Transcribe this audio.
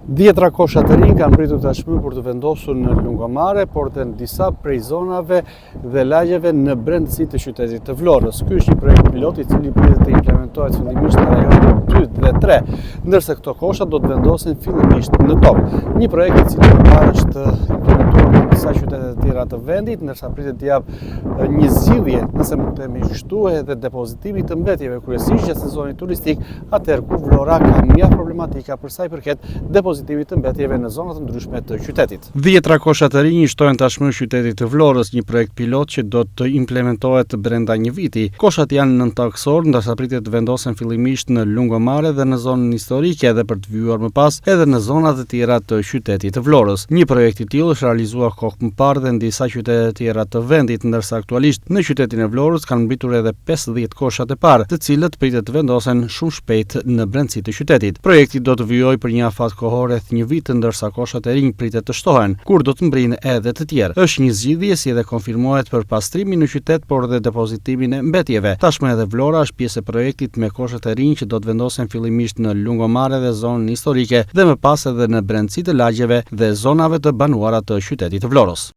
10 kosha të rinj kanë pritur tashmë për të vendosur në lungomare, por dhe në disa prej zonave dhe lagjeve në brendësi të qytetit të Vlorës. Ky është një projekt pilot i cili pritet të implementohet fillimisht në rajonet 2 dhe 3, ndërsa këto kosha do të vendosen fillimisht në tokë. Një projekt i cili më parë është implementuar në disa qytete të tjera të vendit, ndërsa pritet të japë një zgjidhje, nëse mund të themi kështu, edhe depozitimi të mbetjeve kryesisht gjatë sezonit turistik, atëherë kur Vlora ka mjaft problematika për sa i përket depozitimit të mbetjeve në zonat të ndryshme të qytetit. 10 kosha të rinj shtohen tashmë në qytetin të Vlorës, një projekt pilot që do të implementohet brenda një viti. Koshat janë nëntakësor, ndërsa pritet të vendosen fillimisht në lungomare dhe në zonën historike, edhe për të vijur më pas edhe në zonat e tjera të qytetit të Vlorës. Një projekt i tillë është realizuar kohë më parë dhe në disa qytete të tjera të vendit, ndërsa aktualisht në qytetin e Vlorës kanë mbritur edhe 50 koshat e parë, të cilët pritet të vendosen shumë shpejt në brendësi të qytetit. Projekti do të vijojë për një afat kohor rreth një vit, ndërsa koshat e rinj pritet të shtohen, kur do të mbrinë edhe të tjerë. Është një zgjidhje si edhe konfirmohet për pastrimin në qytet, por dhe depozitimin e mbetjeve. Tashmë edhe Vlora është pjesë e projektit me koshat e rinj që do të vendosen fillimisht në lungomare dhe zonën historike dhe më pas edhe në brendësi të lagjeve dhe zonave të banuara të qytetit të Vlorës.